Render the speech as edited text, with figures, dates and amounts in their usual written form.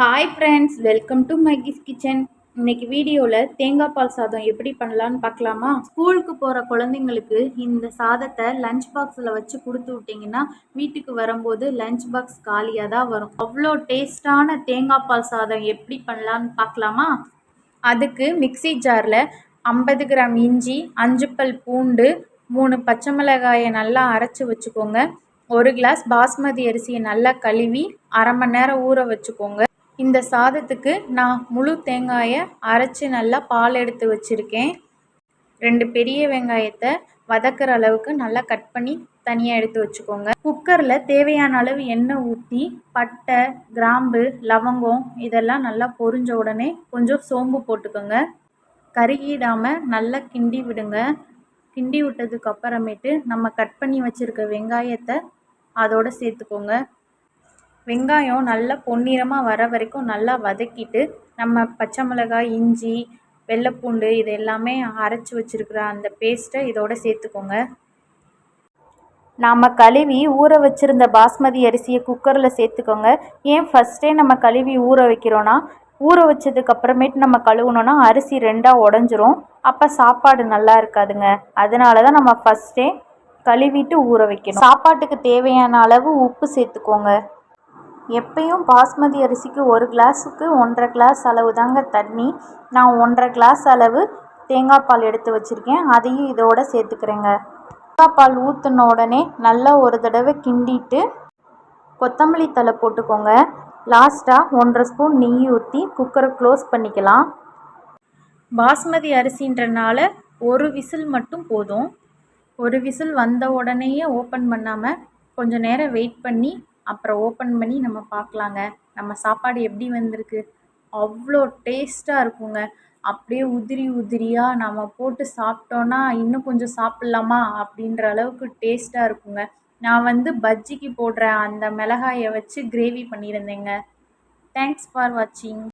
Hi friends, welcome to மைகிஸ் kitchen. இன்னைக்கு வீடியோவில் தேங்காய் பால் சாதம் எப்படி பண்ணலான்னு பார்க்கலாமா? ஸ்கூலுக்கு போகிற குழந்தைங்களுக்கு இந்த சாதத்தை லஞ்ச் பாக்ஸில் வச்சு கொடுத்து விட்டிங்கன்னா வீட்டுக்கு வரும்போது லஞ்ச் பாக்ஸ் காலியாக தான் வரும். அவ்வளோ டேஸ்டான தேங்காய் பால் சாதம் எப்படி பண்ணலான்னு பார்க்கலாமா? அதுக்கு மிக்ஸி ஜாரில் 50 கிராம் இஞ்சி, 5 பல் பூண்டு, 3 பச்சை மிளகாயை நல்லா அரைச்சி வச்சுக்கோங்க. 1 கிளாஸ் பாஸ்மதி அரிசியை நல்லா கழுவி அரை மணி நேரம் ஊற வச்சுக்கோங்க. இந்த சாதத்துக்கு நான் முழு தேங்காயை அரைச்சி நல்லா பால் எடுத்து வச்சுருக்கேன். 2 பெரிய வெங்காயத்தை வதக்கிற அளவுக்கு நல்லா கட் பண்ணி தனியாக எடுத்து வச்சுக்கோங்க. குக்கரில் தேவையான அளவு எண்ணெய் ஊற்றி பட்டை, கிராம்பு, லவங்கம் இதெல்லாம் நல்லா பொரிஞ்ச உடனே கொஞ்சம் சோம்பு போட்டுக்கோங்க. கருகிடாமல் நல்லா கிண்டி விடுங்க. கிண்டி விட்டதுக்கு அப்புறமேட்டு நம்ம கட் பண்ணி வச்சுருக்க வெங்காயத்தை அதோடு சேர்த்துக்கோங்க. வெங்காயம் நல்லா பொன்னிறமாக வர வரைக்கும் நல்லா வதக்கிட்டு நம்ம பச்சை மிளகாய், இஞ்சி, வெள்ளைப்பூண்டு இது எல்லாமே அரைச்சி வச்சுருக்கிற அந்த பேஸ்ட்டை இதோடு சேர்த்துக்கோங்க. நாம் கழுவி ஊற வச்சுருந்த பாஸ்மதி அரிசியை குக்கரில் சேர்த்துக்கோங்க. ஏன் ஃபஸ்ட்டே நம்ம கழுவி ஊற வைக்கிறோன்னா, ஊற வச்சதுக்கப்புறமேட்டு நம்ம கழுவுனோன்னா அரிசி 2ஆக உடஞ்சிரும். அப்போ சாப்பாடு நல்லா இருக்காதுங்க. அதனால தான் நம்ம ஃபஸ்ட்டே கழுவிட்டு ஊற வைக்கணும். சாப்பாட்டுக்கு தேவையான அளவு உப்பு சேர்த்துக்கோங்க. எப்பயும் பாஸ்மதி அரிசிக்கு 1 கிளாஸுக்கு 1.5 கிளாஸ் அளவு தாங்க தண்ணி. நான் 1.5 கிளாஸ் அளவு தேங்காய் பால் எடுத்து வச்சுருக்கேன். அதையும் இதோடு சேர்த்துக்கிறேங்க. தேங்காய் பால் ஊற்றின உடனே நல்லா ஒரு தடவை கிண்டிட்டு கொத்தமல்லி தழை போட்டுக்கோங்க. லாஸ்ட்டாக 1.5 ஸ்பூன் நெய் ஊற்றி குக்கரை க்ளோஸ் பண்ணிக்கலாம். பாஸ்மதி அரிசின்றனால ஒரு விசில் மட்டும் போதும். ஒரு விசில் வந்த உடனேயே ஓப்பன் பண்ணாமல் கொஞ்சம் நேரம் வெயிட் பண்ணி அப்புறம் ஓப்பன் பண்ணி நம்ம பார்க்கலாங்க. நம்ம சாப்பாடு எப்படி வந்திருக்கு. அவ்வளோ டேஸ்ட்டாக இருக்குங்க. அப்படியே உதிரி உதிரியாக நம்ம போட்டு சாப்பிட்டோன்னா இன்னும் கொஞ்சம் சாப்பிட்லாமா அப்படின்ற அளவுக்கு டேஸ்ட்டாக இருக்குங்க. நான் பஜ்ஜிக்கு போடுற அந்த மிளகாயை வச்சு கிரேவி பண்ணியிருந்தேங்க. தேங்க்ஸ் ஃபார் வாட்சிங்.